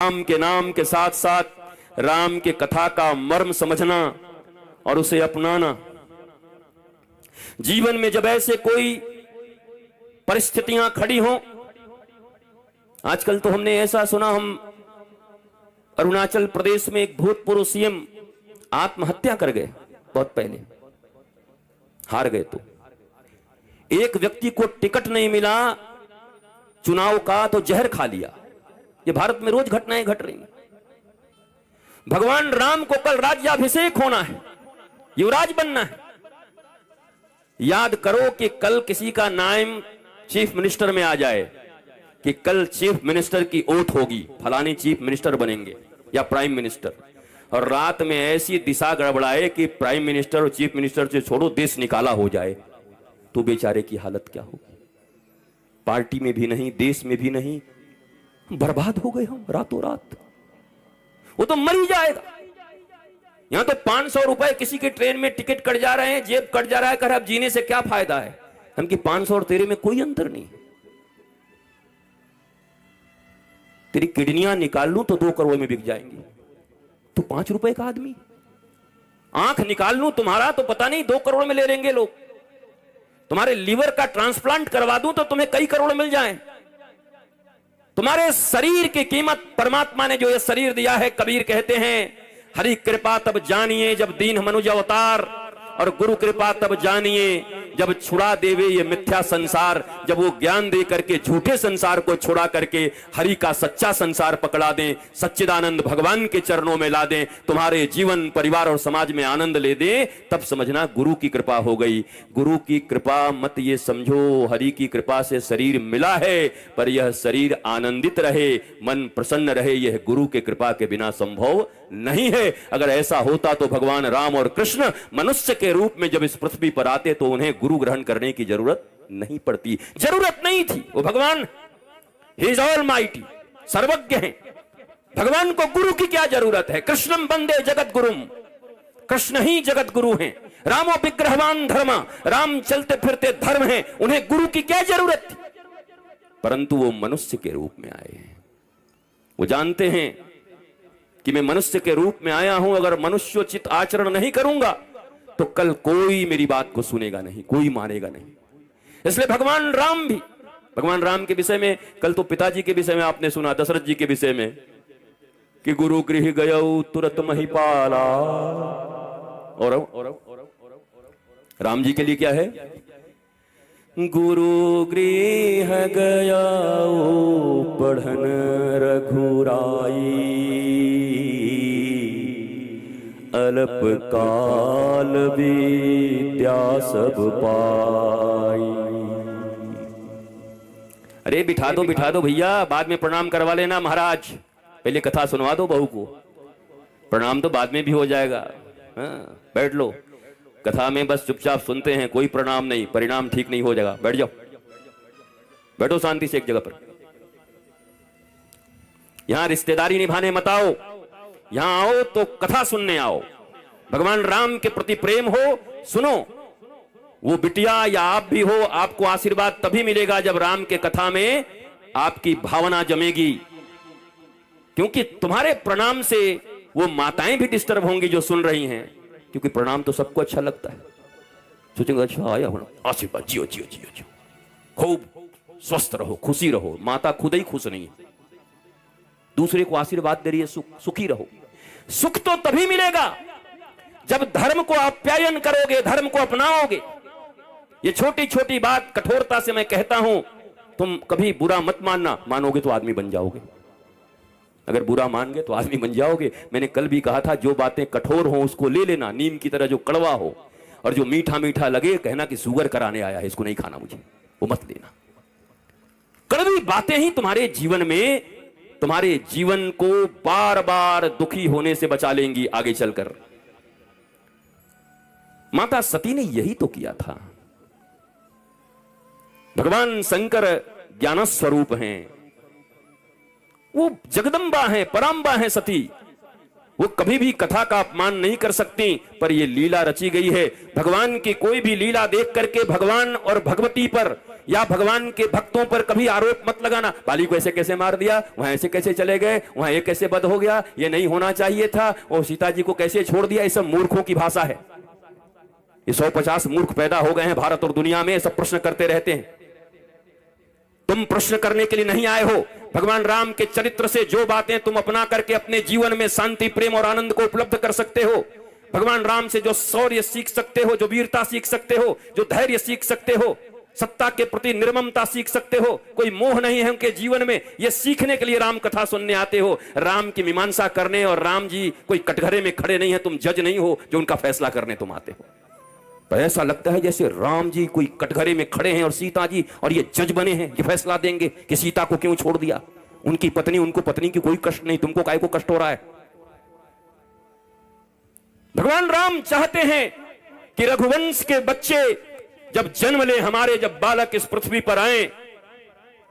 राम के नाम के साथ साथ राम के कथा का मर्म समझना और उसे अपनाना। जीवन में जब ऐसे कोई परिस्थितियां खड़ी हों, आजकल तो हमने ऐसा सुना, हम अरुणाचल प्रदेश में एक भूतपूर्व सीएम आत्महत्या कर गए, बहुत पहले हार गए। तो एक व्यक्ति को टिकट नहीं मिला चुनाव का तो जहर खा लिया। ये भारत में रोज घटनाएं घट रही हैं। भगवान राम को कल राज्याभिषेक होना है, युवराज बनना है। याद करो कि कल किसी का नाम चीफ मिनिस्टर में आ जाए कि कल चीफ मिनिस्टर की ओथ होगी, फलानी चीफ मिनिस्टर बनेंगे या प्राइम मिनिस्टर, और रात में ऐसी दिशा गड़बड़ाए कि प्राइम मिनिस्टर और चीफ मिनिस्टर से छोड़ो देश निकाला हो जाए, तो बेचारे की हालत क्या होगी। पार्टी में भी नहीं, देश में भी नहीं, बर्बाद हो गए हम रातों रात। वो तो मर ही जाएगा। यहां तो 500 रुपए किसी के ट्रेन में टिकट कट जा रहे हैं, जेब कट जा रहा है, कर अब जीने से क्या फायदा है। हम कि 500 और तेरे में कोई अंतर नहीं। तेरी किडनियां निकाल लूं तो 2 करोड़ में बिक जाएंगी, तो 5 रुपए का आदमी। आंख निकाल लूं तुम्हारा तो पता नहीं 2 करोड़ में ले लेंगे लोग। तुम्हारे लीवर का ट्रांसप्लांट करवा दूं तो तुम्हें कई करोड़ मिल जाएं। तुम्हारे शरीर की कीमत, परमात्मा ने जो ये शरीर दिया है, कबीर कहते हैं हरि कृपा तब जानिए जब दीन मनुज अवतार, और गुरु कृपा तब जानिए जब छुड़ा देवे ये मिथ्या संसार। जब वो ज्ञान दे करके झूठे संसार को छुड़ा करके हरि का सच्चा संसार पकड़ा दें, सच्चिदानंद भगवान के चरणों में ला दें, तुम्हारे जीवन परिवार और समाज में आनंद ले दें, तब समझना गुरु की कृपा हो गई। गुरु की कृपा मत ये समझो हरि की कृपा से शरीर मिला है, पर यह शरीर आनंदित रहे, मन प्रसन्न रहे, यह गुरु के कृपा के बिना संभव नहीं है। अगर ऐसा होता तो भगवान राम और कृष्ण मनुष्य के रूप में जब इस पृथ्वी पर आते तो उन्हें गुरु ग्रहण करने की जरूरत नहीं पड़ती, जरूरत नहीं थी। वो भगवान ही इज ऑलमाइटी, सर्वज्ञ हैं। भगवान को गुरु की क्या जरूरत है। कृष्णम वंदे जगत गुरुम, कृष्ण ही जगत गुरु हैं। रामो विग्रहवान धर्म, राम चलते फिरते धर्म हैं, उन्हें गुरु की क्या जरूरत थी। परंतु वो मनुष्य के रूप में आए हैं। वो जानते हैं कि मैं मनुष्य के रूप में आया हूं, अगर मनुष्योचित आचरण नहीं करूंगा तो कल कोई मेरी बात को सुनेगा नहीं, कोई मानेगा नहीं। इसलिए भगवान राम भी, भगवान राम के विषय में कल तो पिताजी के विषय में आपने सुना, दशरथ जी के विषय में कि गुरु गृह गयौ तुरत महिपाला, और राम जी के लिए क्या है, गुरु गृह गयौ पढ़न रघुराई, अल्प काल विद्या सब पाई। अरे बिठा दो भैया, बाद में प्रणाम करवा लेना महाराज, पहले कथा सुनवा दो बहू को, प्रणाम तो बाद में भी हो जाएगा। हाँ, बैठ लो, कथा में बस चुपचाप सुनते हैं, कोई प्रणाम नहीं, परिणाम ठीक नहीं हो जाएगा। बैठ जाओ, बैठो शांति से एक जगह पर। यहां रिश्तेदारी निभाने मत आओ, यहां आओ तो कथा सुनने आओ। भगवान राम के प्रति प्रेम हो, सुनो। वो बिटिया या आप भी हो, आपको आशीर्वाद तभी मिलेगा जब राम के कथा में आपकी भावना जमेगी, क्योंकि तुम्हारे प्रणाम से वो माताएं भी डिस्टर्ब होंगी जो सुन रही हैं, क्योंकि प्रणाम तो सबको अच्छा लगता है। सोचेंगे अच्छा आया होना, आशीर्वाद, जियो जियो जियो जियो, खूब स्वस्थ रहो, खुशी रहो। माता खुद ही खुश नहीं है, दूसरे को आशीर्वाद दे रही है, सुखी रहो। सुख तो तभी मिलेगा जब धर्म को आप्यायन करोगे, धर्म को अपनाओगे। ये छोटी छोटी बात कठोरता से मैं कहता हूं, तुम कभी बुरा मत मानना, मानोगे तो आदमी बन जाओगे। अगर बुरा मान गए तो आदमी बन जाओगे। मैंने कल भी कहा था, जो बातें कठोर हो उसको ले लेना, नीम की तरह जो कड़वा हो, और जो मीठा मीठा लगे कहना कि शुगर कराने आया है, इसको नहीं खाना मुझे, वो मत लेना। कड़वी बातें ही तुम्हारे जीवन में, तुम्हारे जीवन को बार बार दुखी होने से बचा लेंगी आगे चलकर। माता सती ने यही तो किया था। भगवान शंकर ज्ञान स्वरूप हैं, वो जगदम्बा हैं, पराम्बा हैं सती। वो कभी भी कथा का अपमान नहीं कर सकती, पर ये लीला रची गई है। भगवान की कोई भी लीला देख करके भगवान और भगवती पर या भगवान के भक्तों पर कभी आरोप मत लगाना, बाली को ऐसे कैसे मार दिया, वहां ऐसे कैसे चले गए, वहां ये कैसे बद हो गया, ये नहीं होना चाहिए था, और सीता जी को कैसे छोड़ दिया। ये सब मूर्खों की भाषा है। ये 150 मूर्ख पैदा हो गए हैं भारत और दुनिया में, सब प्रश्न करते रहते हैं। तुम प्रश्न करने के लिए नहीं आए हो। भगवान राम के चरित्र से जो बातें तुम अपना करके अपने जीवन में शांति, प्रेम और आनंद को उपलब्ध कर सकते हो, भगवान राम से जो शौर्य सीख सकते हो, जो वीरता सीख सकते हो, जो धैर्य सीख सकते हो, सत्ता के प्रति निर्ममता सीख सकते हो, कोई मोह नहीं है उनके जीवन में, ये सीखने के लिए राम कथा सुनने आते हो। राम की मीमांसा करने, और राम जी कोई कटघरे में खड़े नहीं है, तुम जज नहीं हो जो उनका फैसला करने तुम आते हो। पर ऐसा लगता है जैसे राम जी कोई कटघरे में खड़े हैं और सीता जी और ये जज बने हैं, ये फैसला देंगे कि सीता को क्यों छोड़ दिया। उनकी पत्नी, उनको पत्नी की कोई कष्ट नहीं, तुमको काय को कष्ट हो रहा है। भगवान राम चाहते हैं कि रघुवंश के बच्चे जब जन्म ले, हमारे जब बालक इस पृथ्वी पर आए,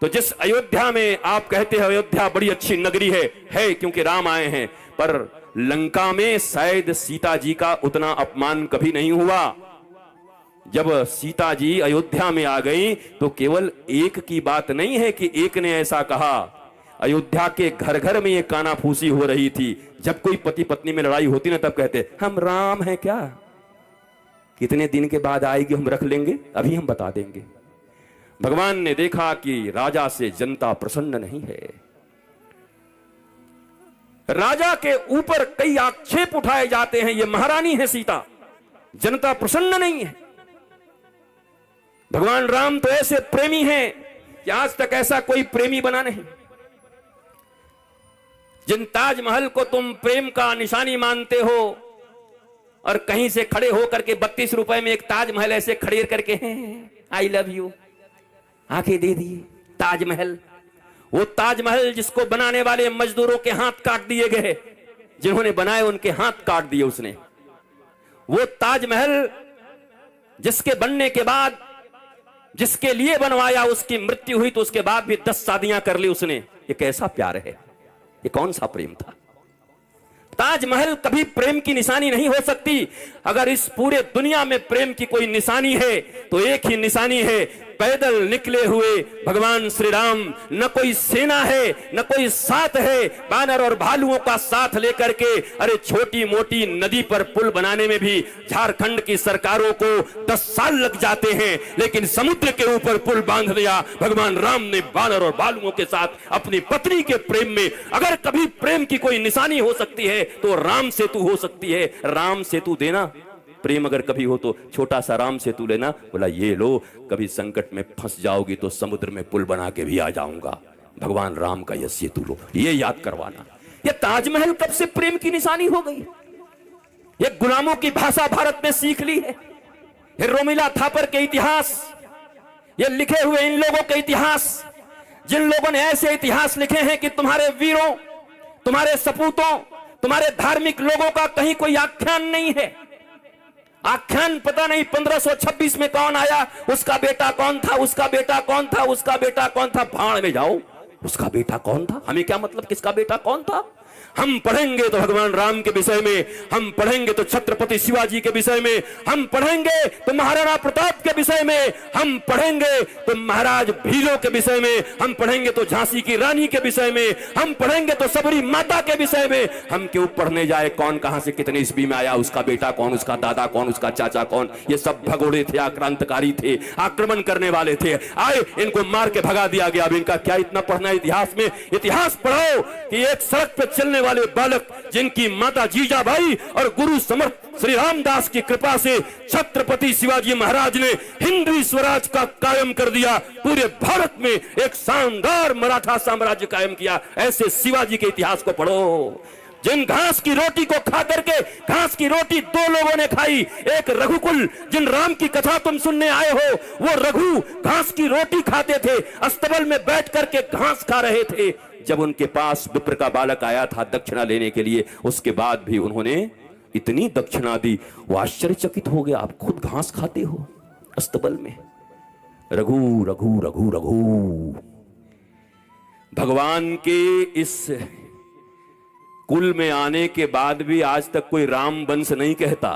तो जिस अयोध्या में आप कहते हैं अयोध्या बड़ी अच्छी नगरी है क्योंकि राम आए हैं, पर लंका में शायद सीता जी का उतना अपमान कभी नहीं हुआ। जब सीता जी अयोध्या में आ गई तो केवल एक की बात नहीं है कि एक ने ऐसा कहा, अयोध्या के घर घर में ये कानाफूसी हो रही थी। जब कोई पति पत्नी में लड़ाई होती ना, तब कहते हम राम हैं क्या, कितने दिन के बाद आएगी, हम रख लेंगे, अभी हम बता देंगे। भगवान ने देखा कि राजा से जनता प्रसन्न नहीं है, राजा के ऊपर कई आक्षेप उठाए जाते हैं, ये महारानी है सीता, जनता प्रसन्न नहीं है। भगवान राम तो ऐसे प्रेमी हैं कि आज तक ऐसा कोई प्रेमी बना नहीं। जिन ताजमहल को तुम प्रेम का निशानी मानते हो, और कहीं से खड़े होकर के 32 रुपए में एक ताजमहल ऐसे खड़ेर करके हैं, आई लव यू, आंखें दे दिए ताजमहल। वो ताजमहल जिसको बनाने वाले मजदूरों के हाथ काट दिए गए, जिन्होंने बनाए उनके हाथ काट दिए उसने। वो ताजमहल जिसके बनने के बाद, जिसके लिए बनवाया, उसकी मृत्यु हुई तो उसके बाद भी 10 शादियां कर ली उसने। ये कैसा प्यार है, ये कौन सा प्रेम था। ताजमहल कभी प्रेम की निशानी नहीं हो सकती। अगर इस पूरे दुनिया में प्रेम की कोई निशानी है तो एक ही निशानी है, पैदल निकले हुए भगवान श्री राम। न कोई सेना है, न कोई साथ है, बानर और भालुओं का साथ लेकर के। अरे छोटी मोटी नदी पर पुल बनाने में भी झारखंड की सरकारों को 10 साल लग जाते हैं, लेकिन समुद्र के ऊपर पुल बांध दिया भगवान राम ने बानर और भालुओं के साथ अपनी पत्नी के प्रेम में। अगर कभी प्रेम की कोई निशानी हो सकती है तो राम सेतु हो सकती है। राम सेतु देना प्रेम अगर कभी हो तो छोटा सा राम सेतु लेना, बोला ये लो, कभी संकट में फंस जाओगी तो समुद्र में पुल बना के भी आ जाऊंगा, भगवान राम का यह सेतु लो, ये याद करवाना। ये ताजमहल कब से प्रेम की निशानी हो गई। ये गुलामों की भाषा भारत में सीख ली है। ये रोमिला थापर के इतिहास, ये लिखे हुए इन लोगों के इतिहास, जिन लोगों ने ऐसे इतिहास लिखे हैं कि तुम्हारे वीरों, तुम्हारे सपूतों, तुम्हारे धार्मिक लोगों का कहीं कोई आख्यान नहीं है। आख्यान पता नहीं 1526 में कौन आया, उसका बेटा कौन था, उसका बेटा कौन था, उसका बेटा कौन था, भाड़ में जाओ, उसका बेटा कौन था, हमें क्या मतलब किसका बेटा कौन था। हम पढ़ेंगे तो भगवान राम के विषय में, हम पढ़ेंगे तो छत्रपति शिवाजी के विषय में, हम पढ़ेंगे तो महाराणा प्रताप के विषय में, हम पढ़ेंगे तो महाराज भीलों के विषय में, हम पढ़ेंगे तो झांसी की रानी के विषय में, हम पढ़ेंगे तो सबरी माता के विषय में। हम क्यों पढ़ने जाए कौन कहां से कितने ईस्वी में आया, उसका बेटा कौन, उसका दादा कौन, उसका चाचा कौन। ये सब भगोड़े थे, आक्रांतकारी थे, आक्रमण करने वाले थे, आए इनको मार के भगा दिया गया। अब इनका क्या इतना पढ़ना है इतिहास में। इतिहास पढ़ाओ कि एक सड़क पर चलने वाले बालक जिनकी माता जीजाबाई और गुरु समर्थ श्री रामदास की कृपा से छत्रपति शिवाजी महाराज ने हिंदवी स्वराज का कायम कर दिया, पूरे भारत में एक शानदार मराठा साम्राज्य कायम किया। ऐसे शिवाजी के इतिहास को पढ़ो। जिन घास की रोटी को खा करके, घास की रोटी 2 लोगों ने खाई, एक रघुकुल, जिन राम की कथा तुम सुनने आए हो, वो रघु घास की रोटी खाते थे, अस्तबल में बैठ करके घास खा रहे थे। जब उनके पास विप्र का बालक आया था दक्षिणा लेने के लिए, उसके बाद भी उन्होंने इतनी दक्षिणा दी, वो आश्चर्यचकित हो गया। आप खुद घास खाते हो अस्तबल में। रघु रघु रघु रघु। भगवान के इस कुल में आने के बाद भी आज तक कोई राम वंश नहीं कहता,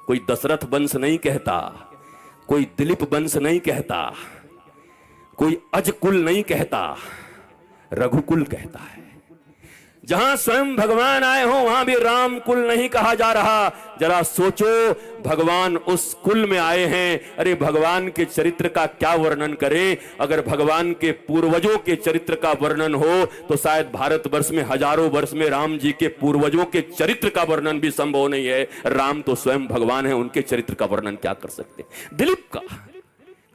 कोई दशरथ वंश नहीं कहता, कोई दिलीप वंश नहीं कहता। कोई अजकुल नहीं कहता, रघुकुल कहता है। जहां स्वयं भगवान आए हो वहां भी राम कुल नहीं कहा जा रहा। जरा सोचो, भगवान उस कुल में आए हैं। अरे भगवान के चरित्र का क्या वर्णन करें? अगर भगवान के पूर्वजों के चरित्र का वर्णन हो तो शायद भारतवर्ष में हजारों वर्ष में राम जी के पूर्वजों के चरित्र का वर्णन भी संभव नहीं है। राम तो स्वयं भगवान है, उनके चरित्र का वर्णन क्या कर सकते? दिलीप का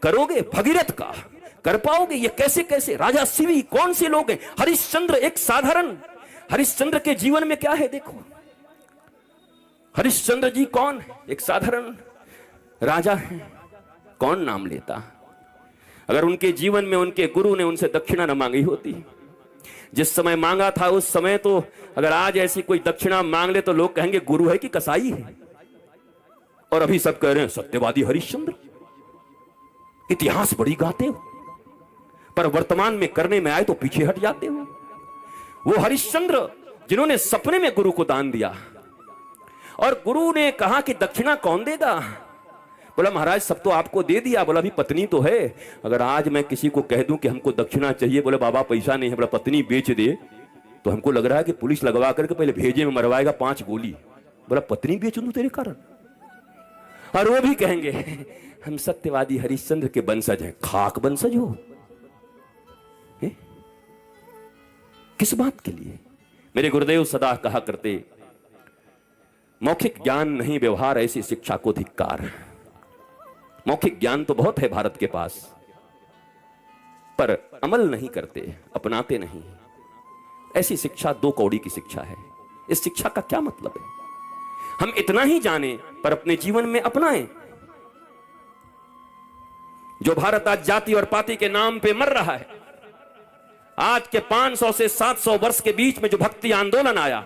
करोगे, भगीरथ का कर पाओगे? ये कैसे कैसे? राजा शिवी कौन से लोग हैं? हरिश्चंद्र एक साधारण, हरिश्चंद्र के जीवन में क्या है देखो। हरिश्चंद्र जी कौन है? एक साधारण राजा है, कौन नाम लेता? अगर उनके जीवन में उनके गुरु ने उनसे दक्षिणा न मांगी होती, जिस समय मांगा था उस समय, तो अगर आज ऐसी कोई दक्षिणा मांग ले तो लोग कहेंगे गुरु है कि कसाई है। और अभी सब कह रहे हैं सत्यवादी हरिश्चंद्र, इतिहास बड़ी गाते हो, पर वर्तमान में करने में आए तो पीछे हट जाते हो। वो हरिश्चंद्र जिन्होंने सपने में गुरु को दान दिया और गुरु ने कहा कि दक्षिणा कौन देगा? बोला महाराज सब तो आपको दे दिया। बोला अभी पत्नी तो है, अगर आज मैं किसी को कह दूं कि हमको दक्षिणा चाहिए, बोले बाबा पैसा नहीं है। बोला पत्नी बेच दे तो हमको लग रहा है कि पुलिस लगवा करके पहले भेजे में मरवाएगा 5 गोली। बोला पत्नी बेच दूं तेरे कारण? और वो भी कहेंगे हम सत्यवादी हरिश्चंद्र के वंशज हैं। खाक वंशज हो, किस बात के लिए? मेरे गुरुदेव सदा कहा करते, मौखिक ज्ञान नहीं व्यवहार ऐसी शिक्षा को धिक्कार। मौखिक ज्ञान तो बहुत है भारत के पास, पर अमल नहीं करते, अपनाते नहीं। ऐसी शिक्षा 2 कौड़ी की शिक्षा है। इस शिक्षा का क्या मतलब है? हम इतना ही जाने पर अपने जीवन में अपनाएं। जो भारत आज जाति और पाति के नाम पे मर रहा है, आज के 500 से 700 वर्ष के बीच में जो भक्ति आंदोलन आया,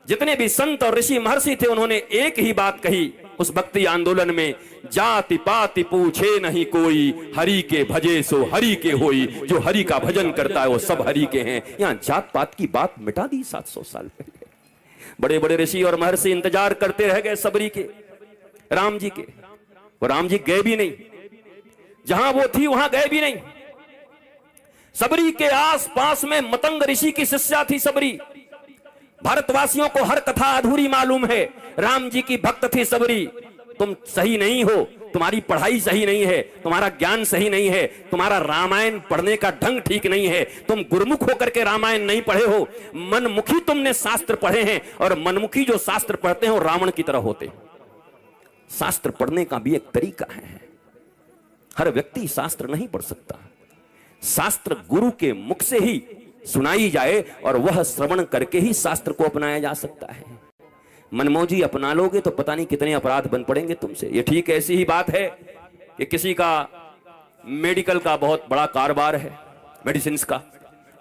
जितने भी संत और ऋषि महर्षि थे उन्होंने एक ही बात कही उस भक्ति आंदोलन में, जाति पाति पूछे नहीं कोई, हरि के भजे सो हरि के होई। जो हरि का भजन करता है वो सब हरि के हैं। यहां जात पात की बात मिटा दी 700 साल पहले। बड़े बड़े ऋषि और महर्षि इंतजार करते रह गए सबरी के, राम जी के। वो राम जी गए भी नहीं, जहां वो थी वहां गए भी नहीं। सबरी के आस पास में मतंग ऋषि की शिष्या थी सबरी। भारतवासियों को हर कथा अधूरी मालूम है। राम जी की भक्त थी सबरी। तुम सही नहीं हो, तुम्हारी पढ़ाई सही नहीं है, तुम्हारा ज्ञान सही नहीं है, तुम्हारा रामायण पढ़ने का ढंग ठीक नहीं है, तुम गुरुमुख होकर के रामायण नहीं पढ़े हो, मनमुखी तुमने शास्त्र पढ़े हैं। और मनमुखी जो शास्त्र पढ़ते हैं वो रावण की तरह होते। शास्त्र पढ़ने का भी एक तरीका है। हर व्यक्ति शास्त्र नहीं पढ़ सकता। शास्त्र गुरु के मुख से ही सुनाई जाए और वह श्रवण करके ही शास्त्र को अपनाया जा सकता है। मनमौजी अपना लोगे तो पता नहीं कितने अपराध बन पड़ेंगे तुमसे। ये ठीक ऐसी ही बात है कि किसी का मेडिकल का बहुत बड़ा कारोबार है, मेडिसिन का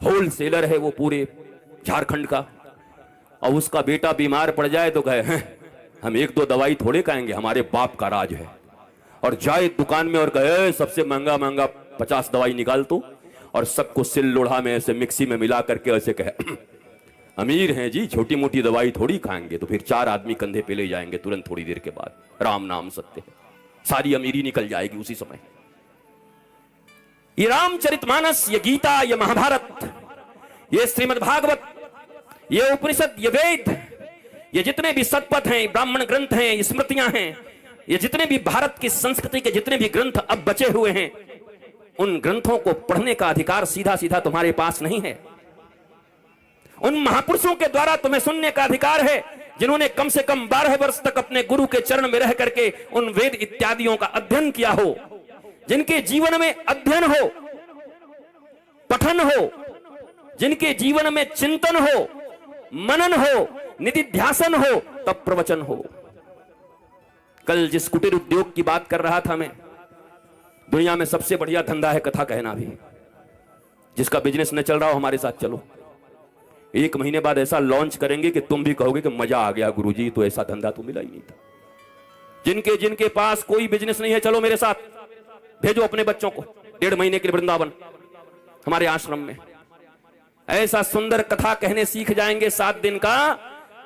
होलसेलर है वो पूरे झारखंड का, और उसका बेटा बीमार पड़ जाए तो कहे हैं हम 1-2 दवाई थोड़े खाएंगे, हमारे बाप का राज है। और जाए दुकान में और कहे सबसे महंगा महंगा 50 दवाई निकाल तो, और सबको सिल लोढ़ा में ऐसे मिक्सी में मिला करके ऐसे कहे अमीर हैं जी, छोटी मोटी दवाई थोड़ी खाएंगे। तो फिर 4 आदमी कंधे पे ले जाएंगे तुरंत थोड़ी देर के बाद। राम नाम सत्य है, सारी अमीरी निकल जाएगी उसी समय। ये रामचरितमानस, ये गीता, ये महाभारत, ये श्रीमद् भागवत, ये उपनिषद, ये वेद, ये जितने भी सतपथ हैं, ब्राह्मण ग्रंथ हैं, ये स्मृतियां हैं, ये जितने भी भारत की संस्कृति के जितने भी ग्रंथ अब बचे हुए हैं, उन ग्रंथों को पढ़ने का अधिकार सीधा सीधा तुम्हारे पास नहीं है। उन महापुरुषों के द्वारा तुम्हें सुनने का अधिकार है जिन्होंने कम से कम 12 वर्ष तक अपने गुरु के चरण में रह करके उन वेद इत्यादियों का अध्ययन किया हो, जिनके जीवन में अध्ययन हो, पठन हो, जिनके जीवन में चिंतन हो, मनन हो, निधिध्यासन हो, तब प्रवचन हो। कल जिस कुटीर उद्योग की बात कर रहा था मैं, दुनिया में सबसे बढ़िया धंधा है कथा कहना भी। जिसका बिजनेस न चल रहा हो हमारे साथ चलो, 1 महीने बाद ऐसा लॉन्च करेंगे कि तुम भी कहोगे कि मजा आ गया गुरुजी, तो ऐसा धंधा तो मिला ही नहीं था। जिनके जिनके पास कोई बिजनेस नहीं है, चलो मेरे साथ, भेजो अपने बच्चों को 1.5 महीने के लिए वृंदावन हमारे आश्रम में। ऐसा सुंदर कथा कहने सीख जाएंगे 7 दिन का,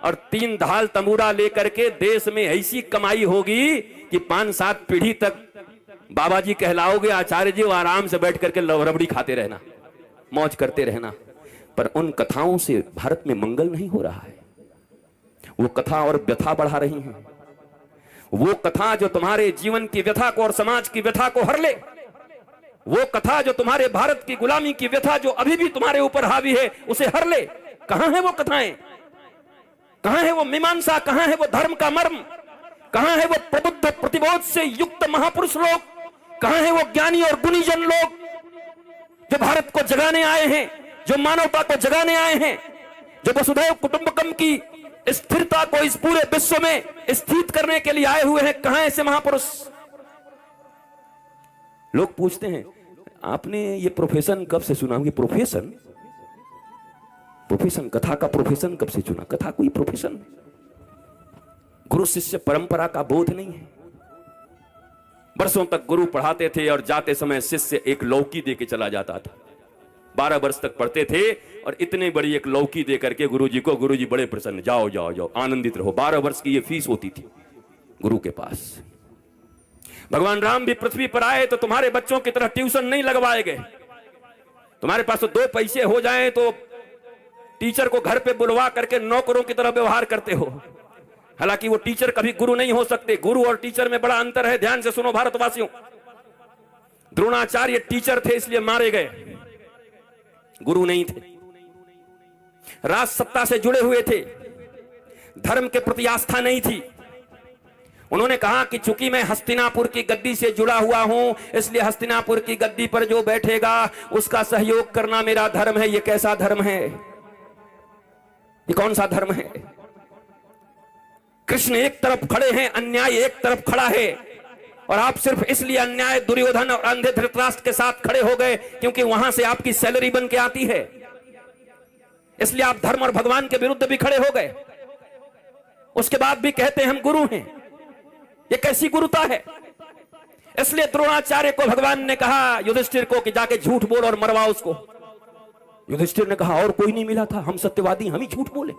और 3 ढाल तंबूरा लेकर के देश में ऐसी कमाई होगी कि 5-7 पीढ़ी तक बाबा जी कहलाओगे, आचार्य जी, आराम से बैठ करके रबड़ी खाते रहना, मौज करते रहना। पर उन कथाओं से भारत में मंगल नहीं हो रहा है। वो कथा और व्यथा बढ़ा रही हैं। वो कथा जो तुम्हारे जीवन की व्यथा को और समाज की व्यथा को हर ले, वो कथा जो तुम्हारे भारत की गुलामी की व्यथा जो अभी भी तुम्हारे ऊपर हावी है उसे हर ले। कहां है वो कथाएं? कहां है वो मीमांसा? कहां है वो धर्म का मर्म? कहां है वो प्रबुद्ध प्रतिबोध से युक्त महापुरुष लोग? कहां है वो ज्ञानी और गुणीजन लोग जो भारत को जगाने आए हैं, जो मानवता को जगाने आए हैं, जो वसुधैव कुटुंबकम की स्थिरता को इस पूरे विश्व में स्थित करने के लिए आए हुए हैं? कहां ऐसे महापुरुष? लोग पूछते हैं आपने ये प्रोफेशन कब से सुना? ये प्रोफेशन कथा का प्रोफेशन कब से चुना? कथा कोई प्रोफेशन? गुरु शिष्य परंपरा का बोध नहीं है। वर्षों तक गुरु पढ़ाते थे और जाते समय शिष्य एक लौकी दे के चला जाता था। 12 वर्ष तक पढ़ते थे और इतने बड़ी एक लौकी दे करके गुरुजी को, गुरुजी बड़े प्रसन्न, जाओ जाओ जाओ आनंदित रहो। 12 वर्ष की ये फीस होती थी गुरु के पास। भगवान राम भी पृथ्वी पर आए तो तुम्हारे बच्चों की तरह ट्यूशन नहीं लगवाए गए। तुम्हारे पास तो 2 पैसे हो जाएं तो टीचर को घर पे बुलवा करके नौकरों की तरह व्यवहार करते हो। हालांकि वो टीचर कभी गुरु नहीं हो सकते। गुरु और टीचर में बड़ा अंतर है। ध्यान से सुनो भारतवासियों। द्रोणाचार्य टीचर थे इसलिए मारे गए, गुरु नहीं थे। राज सत्ता से जुड़े हुए थे, धर्म के प्रति आस्था नहीं थी। उन्होंने कहा कि चूंकि मैं हस्तिनापुर की गद्दी से जुड़ा हुआ हूं, इसलिए हस्तिनापुर की गद्दी पर जो बैठेगा उसका सहयोग करना मेरा धर्म है। ये कैसा धर्म है? ये कौन सा धर्म है? कृष्ण एक तरफ खड़े हैं, अन्याय एक तरफ खड़ा है, और आप सिर्फ इसलिए अन्याय दुर्योधन और अंधे धृतराष्ट्र के साथ खड़े हो गए क्योंकि वहां से आपकी सैलरी बन के आती है, इसलिए आप धर्म और भगवान के विरुद्ध भी खड़े हो गए। उसके बाद भी कहते हैं हम गुरु हैं। ये कैसी गुरुता है? इसलिए द्रोणाचार्य को भगवान ने कहा युधिष्ठिर को कि जाके झूठ बोल और मरवा उसको। युधिष्ठिर ने कहा और कोई नहीं मिला था, हम सत्यवादी, हम ही झूठ बोले,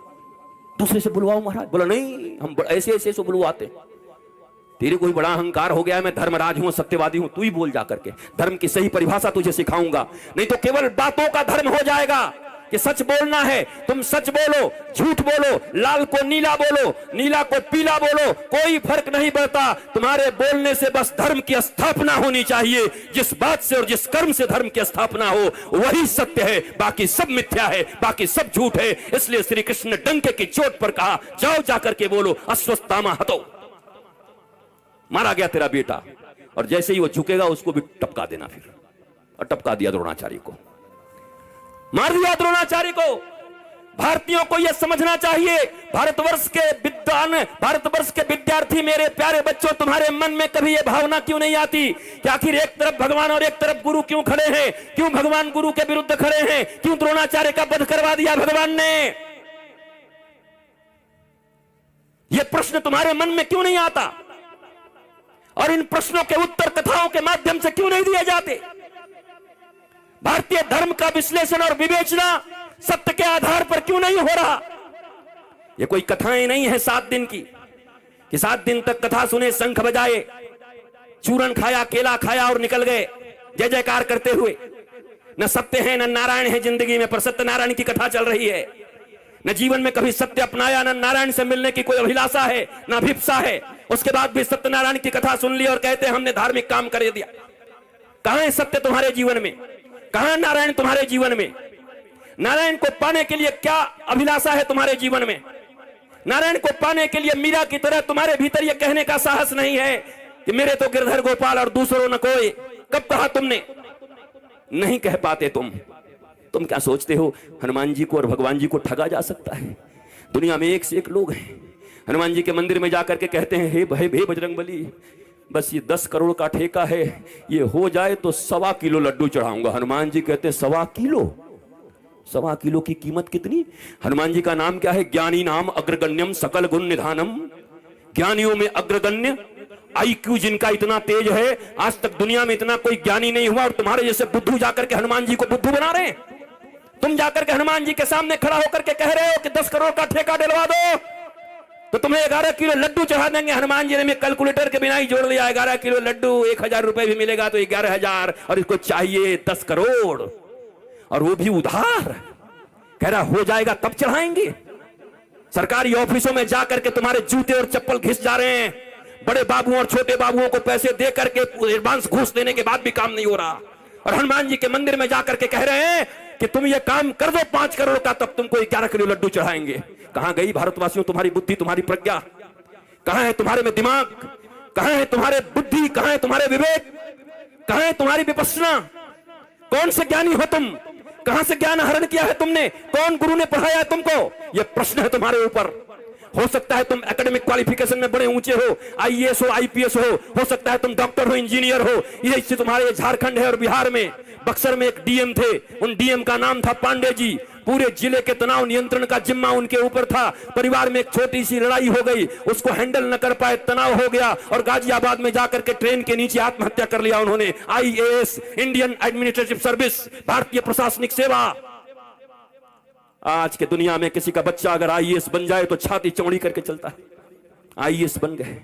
दूसरे से बुलवाओ महाराज। बोला नहीं, हम ऐसे ऐसे से बुलवाते। तेरे कोई बड़ा अहंकार हो गया, मैं धर्मराज हूं, सत्यवादी हूं, तू ही बोल जाकर के। धर्म की सही परिभाषा तुझे सिखाऊंगा, नहीं तो केवल बातों का धर्म हो जाएगा कि सच बोलना है। तुम सच बोलो, झूठ बोलो, लाल को नीला बोलो, नीला को पीला बोलो, कोई फर्क नहीं पड़ता। तुम्हारे बोलने से बस धर्म की स्थापना होनी चाहिए। जिस बात से और जिस कर्म से धर्म की स्थापना हो वही सत्य है, बाकी सब मिथ्या है, बाकी सब झूठ है। इसलिए श्री कृष्ण ने डंके की चोट पर कहा जाओ जाकर के बोलो अश्वत्थामा हतो। मारा गया तेरा बेटा, और जैसे ही वो झुकेगा उसको भी टपका देना फिर। और टपका दिया द्रोणाचार्य को, मार दिया द्रोणाचार्य को। भारतीयों को यह समझना चाहिए, भारतवर्ष के विद्वान, भारतवर्ष के विद्यार्थी, मेरे प्यारे बच्चों, तुम्हारे मन में कभी यह भावना क्यों नहीं आती कि आखिर एक तरफ भगवान और एक तरफ गुरु क्यों खड़े हैं? क्यों भगवान गुरु के विरुद्ध खड़े हैं? क्यों द्रोणाचार्य का वध करवा दिया भगवान ने? यह प्रश्न तुम्हारे मन में क्यों नहीं आता? और इन प्रश्नों के उत्तर कथाओं के माध्यम से क्यों नहीं दिए जाते? भारतीय धर्म का विश्लेषण और विवेचना सत्य के आधार पर क्यों नहीं हो रहा? ये कोई कथाएं नहीं है 7 दिन की कि 7 दिन तक कथा सुने, शंख बजाए, चूरन खाया, केला खाया और निकल गए जय जयकार करते हुए। न सत्य है न नारायण है जिंदगी में, पर सत्यनारायण की कथा चल रही है। न जीवन में कभी सत्य अपनाया, न नारायण से मिलने की कोई अभिलाषा है, न अभिप्सा है। उसके बाद भी सत्यनारायण की कथा सुन ली और कहते हैं हमने धार्मिक काम कर दिया। कहां है सत्य तुम्हारे जीवन में? कहां नारायण तुम्हारे जीवन में? नारायण को पाने के लिए क्या अभिलाषा है तुम्हारे जीवन में? नारायण को पाने के लिए मीरा की तरह तुम्हारे भीतर यह कहने का साहस नहीं है कि मेरे तो गिरधर गोपाल और दूसरों न कोई। कब कहा तुमने? नहीं कह पाते तुम क्या सोचते हो हनुमान जी को और भगवान जी को ठगा जा सकता है? दुनिया में एक से एक लोग हैं। हनुमान जी के मंदिर में जाकर के कहते हैं हे भाई हे बजरंगबली, बस ये 10 करोड़ का ठेका है, ये हो जाए तो 1.25 किलो लड्डू चढ़ाऊंगा। हनुमान जी कहते हैं 1.25 किलो? 1.25 किलो की कीमत कितनी? हनुमान जी का नाम क्या है? ज्ञानी नाम अग्रगण्यम सकल गुण निधानम। ज्ञानियों में अग्रगण्य, IQ जिनका इतना तेज है, आज तक दुनिया में इतना कोई ज्ञानी नहीं हुआ। और तुम्हारे जैसे बुद्धू जाकर के हनुमान जी को बुद्धू बना रहे हैं। तुम जाकर के हनुमान जी के सामने खड़ा होकर के कह रहे हो कि 10 करोड़ का ठेका दिलवा दो। तो तुम्हें 11 किलो लड्डू चढ़ा देंगे। हनुमान जी ने कैलकुलेटर के बिना ही जोड़ लिया, 11 किलो लड्डू 1000 रुपए भी मिलेगा तो 11,000, और इसको चाहिए 10 करोड़, और वो भी उधार। कह रहा हो जाएगा तब चढ़ाएंगे। सरकारी ऑफिसों में जाकर के तुम्हारे जूते और चप्पल घिस जा रहे हैं। बड़े बाबुओं और छोटे बाबुओं को पैसे दे करके एडवांस घूस देने के बाद भी काम नहीं हो रहा, और हनुमान जी के मंदिर में जाकर के कह रहे हैं कि तुम ये काम कर दो 5 करोड़ का, तब तुमको 11 किलो लड्डू चढ़ाएंगे। कहां गई भारतवासियों तुम्हारी बुद्धि, तुम्हारी प्रज्ञा? कहां है तुम्हारे में दिमाग? कहां है तुम्हारे बुद्धि? कहां है तुम्हारे विवेक? कहां है तुम्हारी विपश्यना? कौन से ज्ञानी हो तुम? कहां से ज्ञान हरण किया है तुमने? कौन गुरु ने पढ़ाया है तुमको? यह प्रश्न है तुम्हारे ऊपर। हो सकता है तुम एकेडमिक क्वालिफिकेशन में बड़े ऊंचे हो, आईएएस हो, आईपीएस हो सकता है तुम डॉक्टर हो, इंजीनियर हो। यही से तुम्हारे झारखंड है और बिहार में बक्सर में एक डीएम थे, उन डीएम का नाम था पांडे जी। पूरे जिले के तनाव नियंत्रण का जिम्मा उनके ऊपर था। परिवार में एक छोटी सी लड़ाई हो गई, उसको हैंडल न कर पाए, तनाव हो गया और गाजियाबाद में जाकर के ट्रेन के नीचे आत्महत्या कर लिया उन्होंने। आईएएस, इंडियन एडमिनिस्ट्रेटिव सर्विस, भारतीय प्रशासनिक सेवा। आज के दुनिया में किसी का बच्चा अगर आईएएस बन जाए तो छाती चौड़ी करके चलता है। आईएएस बन गए,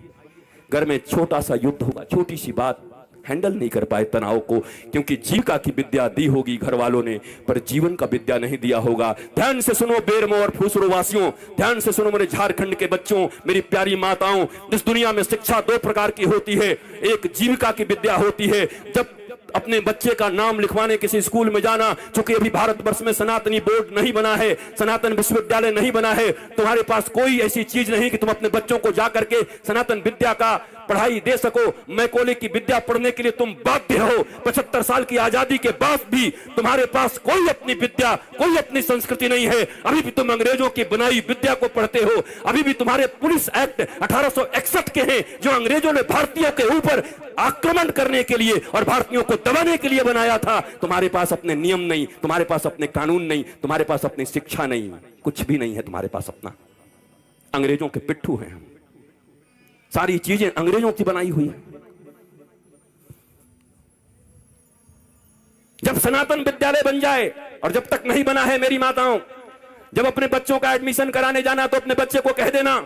घर में छोटा सा युद्ध होगा, छोटी सी बात, हैंडल नहीं कर पाए तनाव को, क्योंकि जीविका की विद्या दी होगी घर वालों ने, पर जीवन का विद्या नहीं दिया होगा। ध्यान से सुनो बेरमो और फूसरो वासियों, ध्यान से सुनो मेरे झारखंड के बच्चों, मेरी प्यारी माताओं। इस दुनिया में शिक्षा 2 प्रकार की होती है। एक जीविका की विद्या होती है, जब अपने बच्चे का नाम लिखवाने किसी स्कूल में जाना, चूंकि अभी भारतवर्ष में सनातनी बोर्ड नहीं बना है, सनातन विश्वविद्यालय नहीं बना है, तुम्हारे पास कोई ऐसी चीज नहीं कि तुम अपने बच्चों को जाकर के सनातन विद्या का पढ़ाई दे सको। मैकोले की विद्या पढ़ने के लिए तुम बाध्य हो। 75 साल की आजादी के बाद भी तुम्हारे पास कोई अपनी विद्या, कोई अपनी संस्कृति नहीं है। अभी भी तुम अंग्रेजों की बनाई विद्या को पढ़ते हो। अभी भी तुम्हारे पुलिस एक्ट 1861 के हैं, जो अंग्रेजों ने भारतीयों के ऊपर आक्रमण करने के लिए और भारतीयों को दबाने के लिए बनाया था। तुम्हारे पास अपने नियम नहीं, तुम्हारे पास अपने कानून नहीं, तुम्हारे पास अपनी शिक्षा नहीं, कुछ भी नहीं है तुम्हारे पास अपना। अंग्रेजों के पिट्ठू हैं, सारी चीजें अंग्रेजों की बनाई हुई है। जब सनातन विद्यालय बन जाए, और जब तक नहीं बना है मेरी माताओं, जब अपने बच्चों का एडमिशन कराने जाना तो अपने बच्चे को कह देना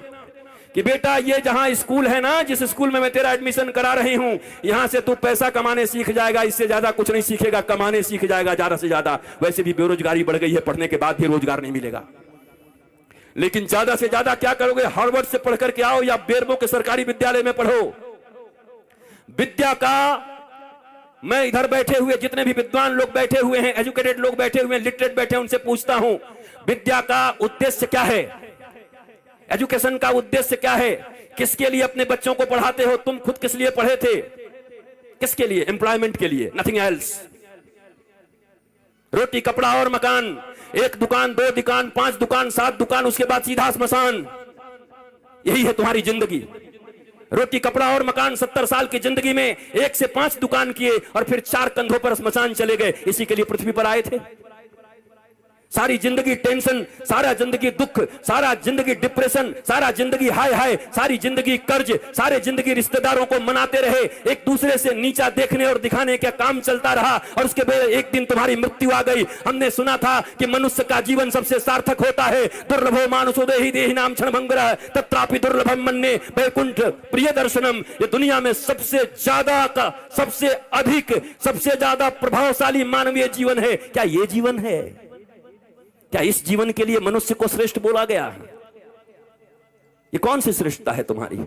कि बेटा ये जहां स्कूल है ना, जिस स्कूल में मैं तेरा एडमिशन करा रही हूं, यहां से तू पैसा कमाने सीख जाएगा, इससे ज्यादा कुछ नहीं सीखेगा, कमाने सीख जाएगा ज्यादा से ज्यादा। वैसे भी बेरोजगारी बढ़ गई है, पढ़ने के बाद भी रोजगार नहीं मिलेगा। लेकिन ज्यादा से ज्यादा क्या करोगे? हार्वर्ड से पढ़ करके आओ या बेरमो के सरकारी विद्यालय में पढ़ो। विद्या का, मैं इधर बैठे हुए जितने भी विद्वान लोग बैठे हुए हैं, एजुकेटेड लोग बैठे हुए हैं, लिटरेट बैठे हैं, उनसे पूछता हूं विद्या का उद्देश्य क्या है? एजुकेशन का उद्देश्य क्या है? किसके लिए अपने बच्चों को पढ़ाते हो? तुम खुद किस लिए पढ़े थे? किसके लिए? एम्प्लॉयमेंट के लिए, नथिंग एल्स। रोटी कपड़ा और मकान, 1 दुकान 2 दुकान 5 दुकान 7 दुकान, उसके बाद सीधा स्मशान। यही है तुम्हारी जिंदगी। रोटी कपड़ा और मकान, 70 साल की जिंदगी में 1 से 5 दुकान किए और फिर 4 कंधों पर स्मशान चले गए। इसी के लिए पृथ्वी पर आए थे। सारी जिंदगी टेंशन, सारा जिंदगी दुख, सारा जिंदगी डिप्रेशन, सारा जिंदगी हाय हाय, सारी जिंदगी कर्ज, सारे जिंदगी रिश्तेदारों को मनाते रहे, एक दूसरे से नीचा देखने और दिखाने का काम चलता रहा, और उसके बाद एक दिन तुम्हारी मृत्यु आ गई। हमने सुना था कि मनुष्य का जीवन सबसे सार्थक होता है। दुर्लभो मानुषो देहि देहि नाम क्षणभंगुरः तत्रापि दुर्लभम मन्ये वैकुंठ प्रिय दर्शनम। ये दुनिया में सबसे ज्यादा का, सबसे अधिक, सबसे ज्यादा प्रभावशाली मानवीय जीवन है। क्या ये जीवन है? क्या इस जीवन के लिए मनुष्य को श्रेष्ठ बोला गया? ये कौन सी श्रेष्ठता है तुम्हारी?